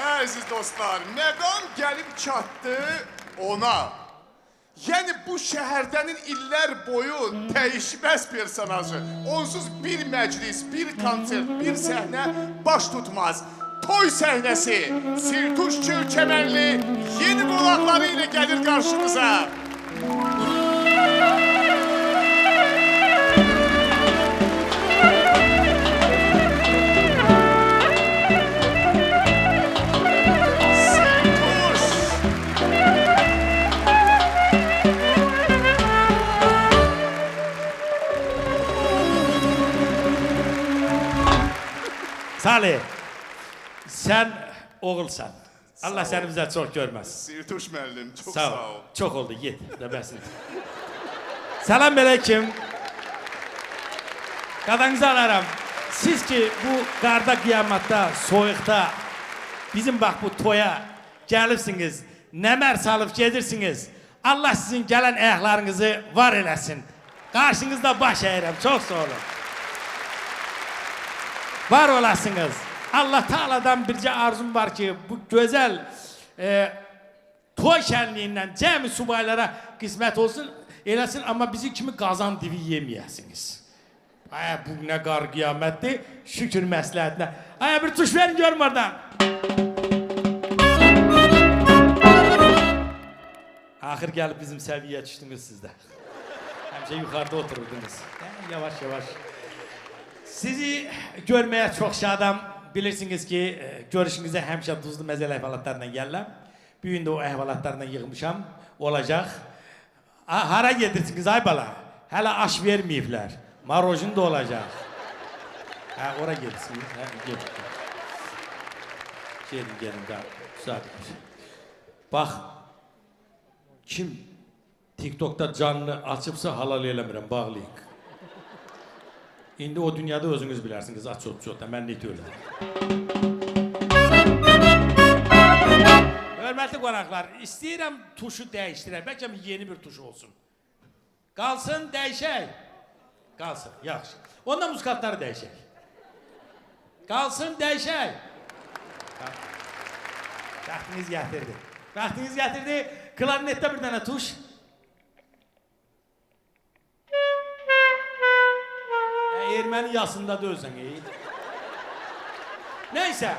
Əziz dostlar, məqam gəlib çatdı ona. Yəni bu şəhərdənin illər boyu dəyişməz personajı. Onsuz bir məclis, bir konsert, bir səhnə baş tutmaz. Toy səhnəsi Sirtuş Çölkəmərli yeni qonaqları ilə gəlir qarşımıza. Salih, sen oğulsan. Allah seni bize çok görmez. Sirtuş müəllim, çox Sağ sağ ol. ol. Çok oldu, git. Demesin. Selamünaleyküm. Qadanızı alaram. Siz ki bu qarda qiyamətdə, soyuqda bizim bax bu toya gəlibsiniz, nəmər salıb gedirsiniz. Allah sizin gələn ayaqlarınızı var eləsin. Qarşınızda baş əyirəm. Çox sağ olun. Var olasınız. Allah Taala'dan bircə arzum var ki, bu gözəl toy şənliyindən cəmi subaylara qismət olsun, eləsin, amma bizi kimi qazan divi yeməyəsiniz. Ay, bu nə qar qiyamətdir, şükür məsləhətinə. Ay, bir tuş verin görüm oradan. Axır gəlib bizim səviyyəyə düşdünüz sizdə. Həmişə yuxarıda otururdunuz. Yavaş yavaş. Sizi görməyə çox şadam. Bilirsiniz ki, görüşünüzə həmişə duzlu məzəl əhvalatlarla gəlirəm. Bugün də o əhvalatlarla yığmışam. Olacaq. Hara gedirsiniz ay bala? Hələ aş verməyiblər. Marojin də olacaq. Ora gedirsiniz. Gelin daha. Bax, kim TikTok'da canlı açıbsa halal eləmirəm, bağlayıq. İndi o dünyada özünüz bilərsiniz, aç-ot-da, mən neyt öyle. Hörmətli qonaqlar, istəyirəm tuşu dəyişdirək, bəlkə yeni bir tuş olsun. Qalsın, dəyişək. Qalsın, yaxşı. Ondan muskatları dəyişək. Qalsın, dəyişək. Vaxtınız gətirdi. Vaxtınız gətirdi, klarnetdə bir dənə tuş. Erməni yasında dözsən, Neysə,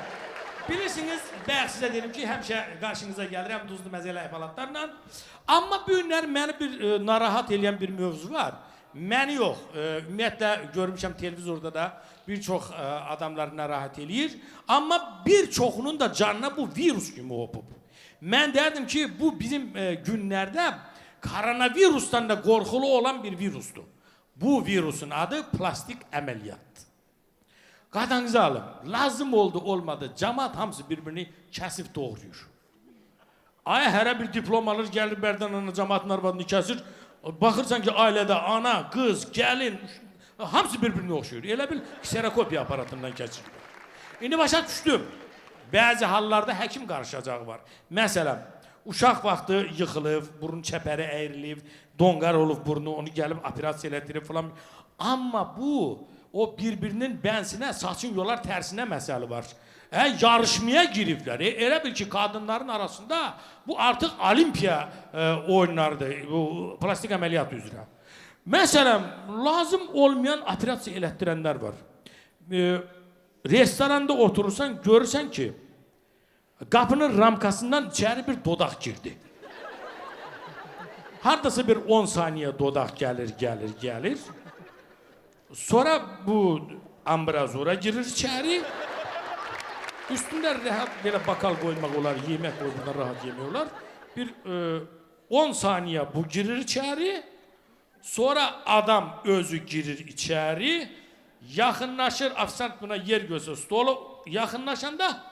bilirsiniz, bəx sizə dedim ki, həmişə qarşınıza gəlirəm duzlu məzələ əhvalatlarla. Amma bu günlər məni bir narahat eləyən bir mövzu var. Məni yox, ümumiyyətlə görmüşəm televizorda da bir çox adamlar narahat eləyir. Amma bir çoxunun da canına bu virus kimi hopub. Mən derdim ki, bu bizim günlərdə koronavirusdan da qorxulu olan bir virusdur. Bu virusun adı plastik əməliyyat. Qadanızı alın, lazım oldu olmadı, cəmaat hamısı birbirini kəsib doğruyur. Ay, hərə bir diplom alır, gəlir bərdən ana cəmaatın arvadını kəsir. Baxırsan ki, ailədə ana, qız, gəlin, hamısı birbirini oxşuyur. Elə bil kserakopiya aparatından kəsir. İndi başa düşdüm. Bəzi hallarda həkim qarışacağı var. Məsələn, uşaq vaxtı yıxılıb, burun çəpəri əyrilib, donqar olub burnu, onu gəlib operasiya elədirib falan. Amma bu, o bir-birinin bənsinə, saçın yolar tərsinə məsələ var. Yarışmaya giriblər. Elə bil ki, qadınların arasında bu artıq olimpiya oyunlarıdır, bu plastik əməliyyat üzrə. Məsələn, lazım olmayan operasiya elətdirənlər var. Restoranda oturursan, görürsən ki, qapının ramkasından içəri bir dodaq girdi. Hardasa bir 10 saniyə dodaq gəlir. Sonra bu ambrazura girir içəri. Üstündə rahat belə bakal qoymaq olar, yemək qoymadan rahat yemək olar. Bir 10 saniyə bu girir içəri. Sonra adam özü girir içəri. Yaxınlaşır, afisant buna yer göstərir, stolu yaxınlaşanda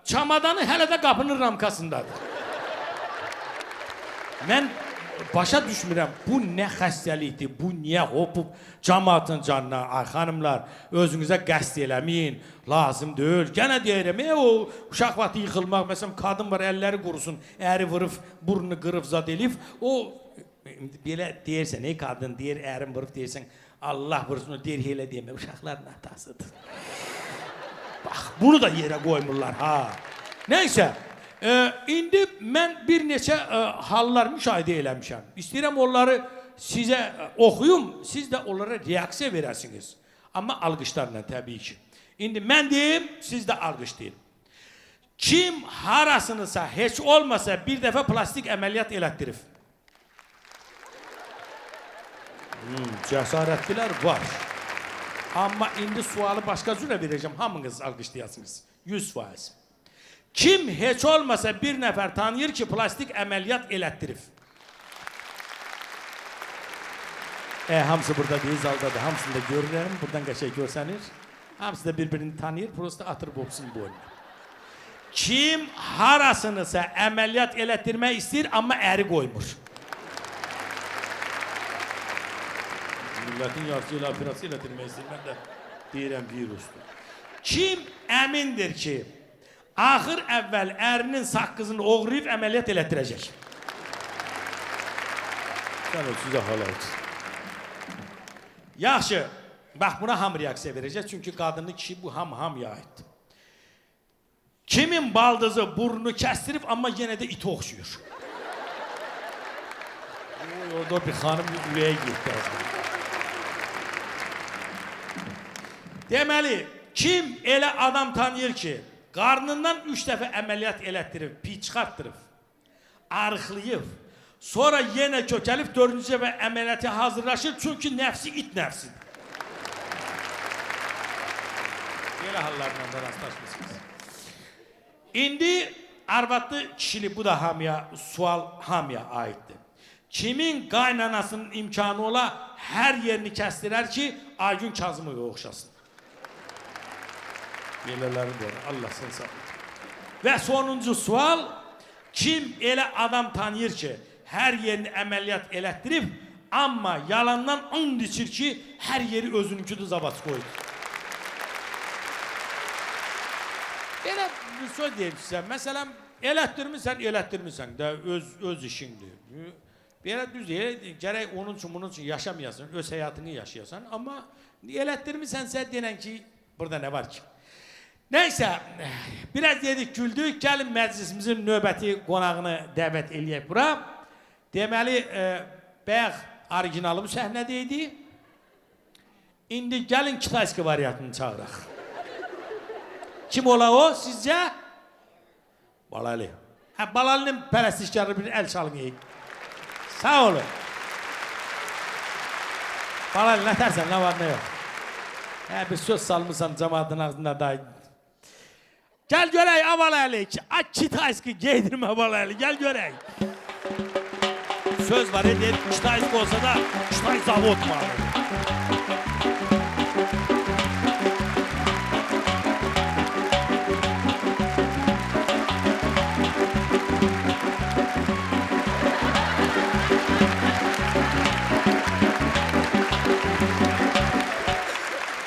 çamadanı hələ də qapının ramkasındadır. Mən başa düşmürəm, bu nə xəstəlikdir, bu niyə hopub cəmaatın canına, ay xanımlar, özünüzə qəsd eləməyin, lazım deyil. Gənə deyirəm, o uşaq vaxtı yıxılmaq, məsələn, qadın var, əlləri qurusun, əri vırıb, burnunu qırıb, zad elif, o, belə deyirsən, qadın deyir, ərin vırıb deyirsən, Allah vursun, o deyir, elə deyəmə, uşaqların hatasıdır. Bax, bunu da yerə qoymurlar ha. Nəysə, indi mən bir neçə hallar müşahidə eləmişəm. İstəyirəm onları sizə oxuyum, siz də onlara reaksiya verəsiniz. Amma alqışlarla təbii ki. İndi mən deyim, siz də alqışlayın. Kim harasınısa heç olmasa bir dəfə plastik əməliyyat elətdirib? Cəsarətlilər var. Amma indi sualı başqa cürə verəcəm, hamınız alqışlayasınız. 100%. Kim heç olmasa bir nəfər tanıyır ki, plastik əməliyyat elətdirib? Hamısı burada değil, zaldadır. Hamısını da görürəm, buradan qəşəng görsənir. Hamısı da bir-birini tanıyır, prosta atırıb opsun boyuna. Kim harasınısa əməliyyat elətdirmək istəyir, amma əri qoymur? Millətin yarısı ilə operasiya elətdirmək istəyir, mən də deyirəm virusdur. Kim əmindir ki, axır əvvəl ərinin saqqızını oğrayıb əməliyyat elətdirəcək? Sən o sizə halal. Yaxşı, bax buna ham reaksiya verəcək, çünki qadınlı kişi bu hamıya aiddir. Kimin baldızı burnunu kəstirib, amma yenə də iti oxşuyur? Orada bir xanım ürəyə getdi. Deməli, kim elə adam tanıyır ki, qarnından 3 dəfə əməliyyat elətdirib, pi çıxartdırıb, arıqlayıb, sonra yenə kökəlib 4-cü dəfə əməliyyata hazırlaşır, çünki nəfsi it nəfsidir. Belə hallarla da rastlaşmışsınız. İndi arvadlı kişili, bu da hamıya, sual hamıya aiddir. Kimin qaynanasının imkanı ola hər yerini kəstirər ki, Aygün Kazımova oxşasın? Belələri var, Allah səni sağlayır. Və sonuncu sual, kim elə adam tanıyır ki, hər yerini əməliyyat elətdirib, amma yalandan and içir ki, hər yeri özününküdür, zabat qoydur. Belə bir söz deyim sizə, məsələn, elətdirmirsən də öz işindir. Belə düz deyil, gərək onun üçün yaşamayasan, öz həyatını yaşayasan, amma elətdirmirsənsə denən ki, burada nə var ki? Nəysə, biraz dedik, güldük, gəlin məclisimizin növbəti qonağını dəvət eləyək bura. Deməli, bayaq orijinalı bu səhnədə idi. İndi gəlin Kitayski variantını çağıraq. Kim ola o sizcə? Balali. Balalinin pərəstişkarı bir əl çalın eyik. Sağ olun. Balali, nə tərsən, nə var, nə yox? Bir söz salmışsan cəmaatın ağzında da. Gəl görək, Balali. Kitayski geydirmə Balali, gəl görək. Söz var, deyir, Kitayski olsa da Kitay zavod var.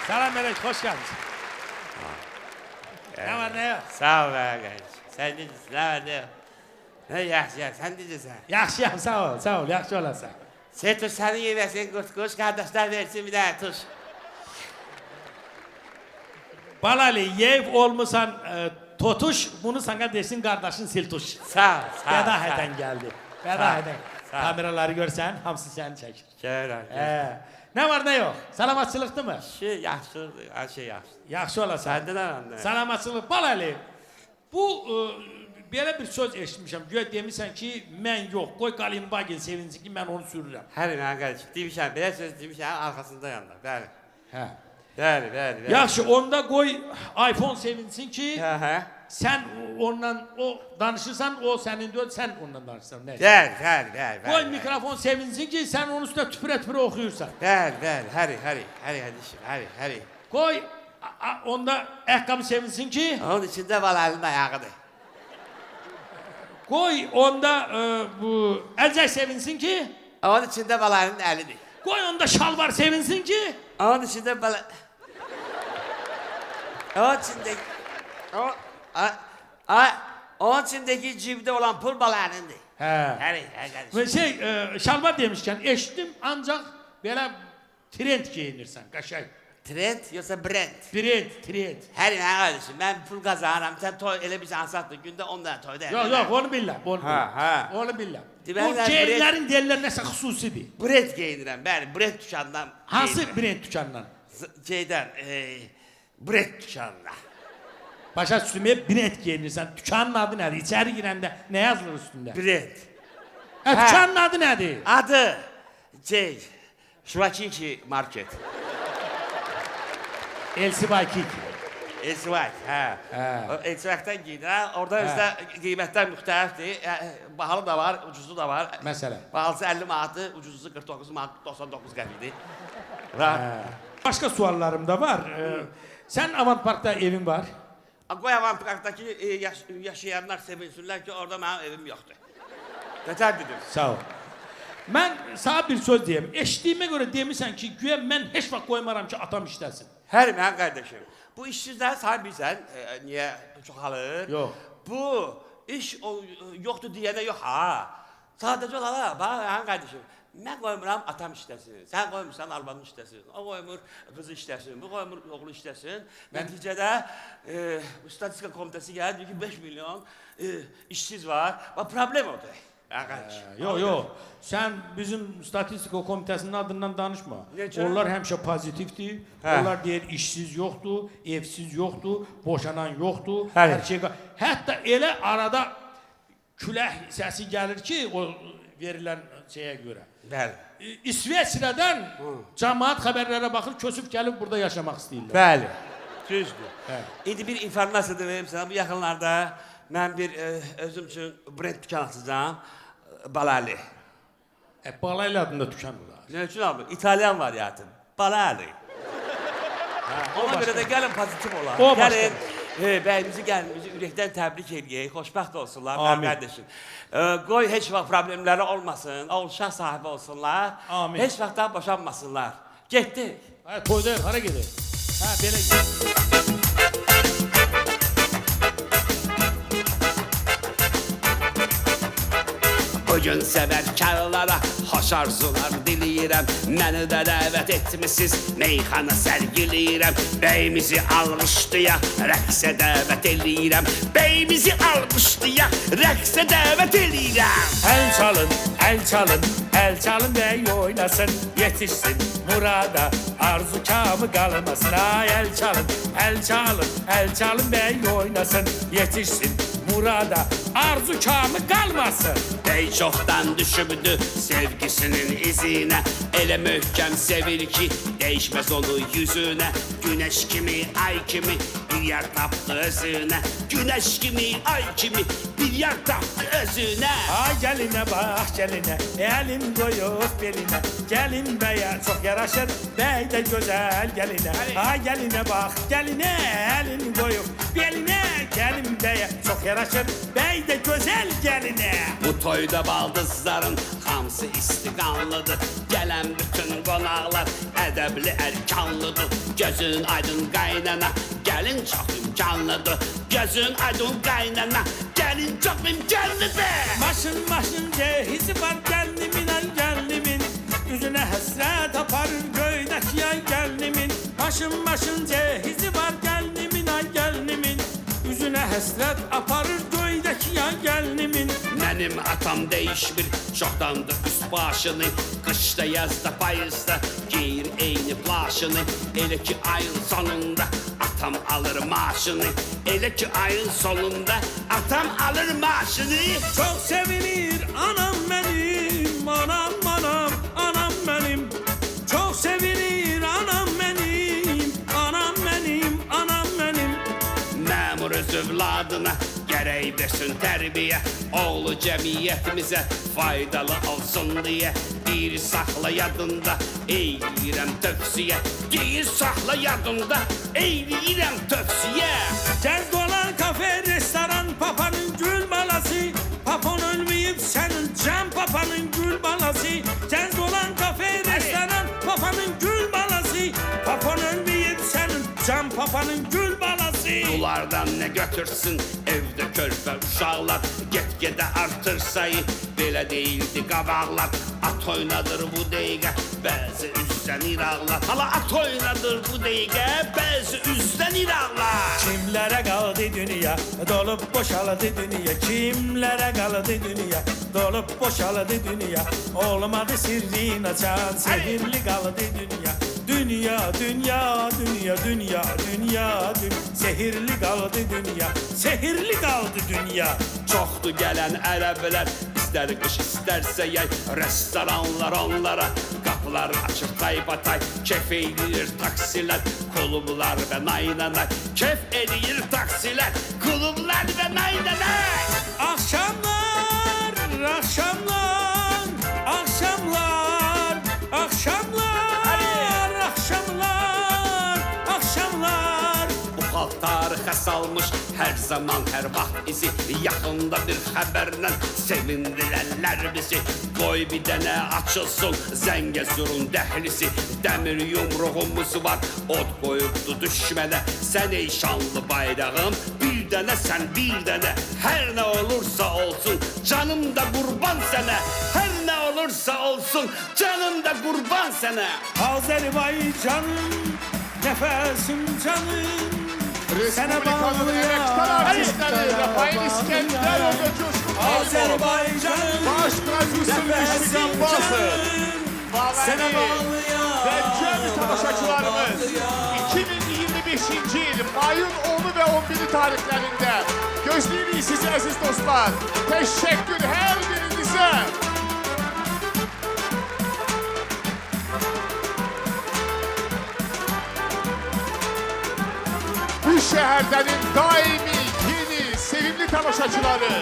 Salam Melek, hoş geldiniz. Ne var ne yok? Sağ ol kardeş. Sen necəsin? Ne var ne yok? Ne yaxşıyam, sen necəsin? Yaxşıyam, sağ ol, yaxşı olasın. Sen tuş senin yemesin, kuş kardeşler versin bir daha tuş. Balali, yev olmusan totuş, bunu sana desin kardeşin siltuş. Sağ ol, sağ ol. Bedaheden geldi. Bedaheden. Kameraları görsen, hamısı seni çekir. Görürüm. Ne var ne yok? Salamatçılıktı mı? Yaxşı, her şey yaxşı. Yaxşı olasın. Sende ne var ne? Salamatçılık. Balali, bu belə bir söz eşitmişəm. Güya demişsən ki, mən yox, qoy Qalimbagil sevinsin ki, mən onu sürürəm. Her ben kardeş, demişəm, belə söz demişəm, arkasında yanlar. Bəli. Hə. Bəli. Yaxşı, onda qoy iPhone sevinsin ki, Hə. sən ondan danışırsan, o sənin deyil, sən ondan danışırsan. Bəli. Qoy mikrofon sevinsin ki, sən onun üstündə tüpürə oxuyursan. Bəli, Həri. Qoy onda ayaqqabı sevinsin ki, Onun içində Balalinin ayağıdır. qoy onda bu əlcək sevinsin ki, Onun içində Balalinin əlidir. qoy onda şalvar sevinsin ki, Onun içində Bala... Onun içindeki... Onun içindeki cibdə olan pul Balalındır. Həri. Şalvar demişkən, eşitdim ancaq belə trend geyinirsən, qəşəng. Trend yoksa Brent? Trend. Her ne kardeşim ben pul kazanırım. Sen toy ele bir şey ansattın günde 10 tane toyda. Yok onu billah. Ha. Onu billah. Ben O de geyinlərin deyirlər nəsə xüsusidir. Brent giyinirəm ben. Brent dükkanından. Hansı brend dükandan? Şeyden. Brent dükkanından. Başa üstüme brend geyinirsən. Dükanın adı nədir? İçəri girəndə nə yazılır üstündə? Brent. Dükanın adı nədir? Adı. Şvakiki Market. Elsivakik. Esvak, ha. O Esvak'tan giyinir. Orada işte kıymetler müxtəlifdir. Bahalı da var, ucuzu da var. Məsələ. Bahalısı 50 manatı, ucuzu 49 manat, 99 qəpidir. Başqa suallarım da var. Sən Avant Parkda evin var. Qoy Avant Park'taki yaşayanlar sevinsinlər ki, orada mənim evim yoxdur. Təsəddüdür. Sağ ol. Mən sana bir söz deyim. Eşitdiyimə görə demirsən ki, güya mən heç vaxt qoymaram ki, atam işləsin. Her mən kardeşim. Bu işsizler sahibisən, niye çoxalır? Yok. Bu iş yoktu diyene yok ha. Sadece ola bak mən kardeşim. Mən qoymuram atam işləsin. Sən qoymursan arvanın işləsin. O qoymur qızı işləsin. Bu qoymur oğlu işləsin. Nəticədə statistika komitesi gəldi diyor ki 5 milyon işsiz var. Bak problem odur. Yok. Sən bizim statistika komitəsinin adından danışma. Necə? Onlar həmişə pozitivdir. Onlar deyir işsiz yoxdur, evsiz yoxdur, boşanan yoxdur. Bəli. Hər şey. Hətta elə arada külək səsi gəlir ki, o verilən şeyə görə. Bəli. İsveçrədən cəmaət xəbərlərə baxır, köçüb gəlib burada yaşamaq istəyirlər. Bəli. Düzdür. Hə. İndi bir informasiya da verim sana. Bu yaxınlarda mən bir özüm üçün brend dükkan açacağım. Balali. Balayla adında dükan var. Ne için abi? İtalyan var zaten. Balali. Ona göre de gelin pozitif olalım. O başka. Gelin. Bəyimizi gəlimizi ürəkdən təbrik edək, xoşbəxt olsunlar Amin. mənim qardaşım. Qoy heç vaxt problemləri olmasın, uşaq sahibi olsunlar, Amin. heç vaxtdan boşanmasınlar. Getdik. Hayır, toyda hara gedir? Ha, belə gedir. Bugün səvərkarlara xoş arzular diləyirəm. Məni də dəvət etmisiniz, meyxana sərgiləyirəm. Bəyimizi almışdıya, rəqsə dəvət eləyirəm. Bəyimizi almışdıya, rəqsə dəvət eləyirəm. El çalın bey oynasın, yetişsin murada, arzu kamı kalmasın. Ay el çalın bey oynasın, yetişsin murada, arzu kamı kalmasın. Bey çoxdan düşübdü sevgisinin izine. Elə möhkəm sevir ki, değişmez onu yüzüne. Güneş kimi, ay kimi bir yer tapdı özüne. Güneş gibi, ay kimi bir yer tapdı özüne. Ay geline bak geline, elin koyup beline. Gelin beye çok yaraşır, bey de güzel geline. Ay geline bak geline, elin koyup beline. Gelin beye çok yaraşır, bey de güzel geline. Bu toyda baldızların hamısı istiqanlıdır. Gələn bütün qonaqlar ədəbli ərkanlıdır. Gözün aydın qaynana, gəlin çox imkanlıdır. Gözün aydın qaynana, gəlin çox imkanlıdır. Maşın cehizi var gelinimin ay gelinimin. Yüzüne hasret aparır göydeki ay gelinimin. Maşın cehizi var gelinimin ay gelinimin. Yüzüne hasret aparır göydeki ay gelinimin. Mənim atam değişmir, çoxdandır üst başını. Qışda, yazda, payızda giyir eyni plaşını. Elə ki ayın sonunda atam alır maaşını. Elə ki ayın sonunda atam alır maaşını. Çok sevinir anam benim, anam benim. Çok sevinir anam benim, anam benim. Məmur öz övladına gərək versin tərbiyə. Oğlu cəmiyyətimizə faydalı olsun diye. Bir saxla yadında, eyləyirəm tövsiyə. Bir saxla yadında, eyləyirəm tövsiyə. Gəz dolan kafe, restoran, papanın gül balası. Papon ölmeyip senin can papanın gül balası. Gəz dolan kafe, restoran, papanın gül balası. Papon ölmeyip senin can papanın gül balası. Bunlardan ne götürsün, evde körpə uşaqlar get-gedə artır sayı. Belə deyildi qabaqlar, at oynadır bu dəqiqə, bəzi üzdən iraqlar. Hala at oynadır bu dəqiqə, bəzi üzdən iraqlar. Kimlere kaldı dünya, dolup boşaldı dünya. Kimlere kaldı dünya, dolup boşaldı dünya. Olmadı sirrin açan, sehirli kaldı dünya. Dünya, dünya, dünya, dünya, dünya, sehirli kaldı dünya, sehirli kaldı dünya. Çoxdur gələn ərəblər, istər qış istərsə yay, restoranlar onlara qapılar açır taybatay. Kef eləyir taksilər, klublar və naynanay. Kef eləyir taksilər, klublar və naynanay. Akşamlar, akşamlar, akşamlar, akşamlar, akşamlar, akşamlar. Bu xalq tarixə salmış hər zaman, hər vaxt izi. Yaxında bir xəbərlə sevindirərlər bizi. Qoy bir dənə açılsın Zəngəzurun dəhlisi. Dəmir yumruğumuz var, od qoyubdu düşmənə. Sən ey şanlı bayrağım, bir dənə sən bir dənə. Hər nə olursa olsun, canım da qurban sənə. Hər nə olursa olsun, canım da qurban sənə. Azerbaycanım, nefesim canım. Respublikanın emektar artistleri Rafael İskenderov ve Coşkun Almor, Azerbaycanım, baş prodüser Müşfikan Basır, sana Bağani bağlıya, ve cem tamaşaçılarımız 2025. yıl mayın 10'u ve 11'i tarihlerinde gözleyirik sizi aziz dostlar. Teşekkür her birinize. Bu şehirlerin daimi, yeni, sevimli tamaşaçıları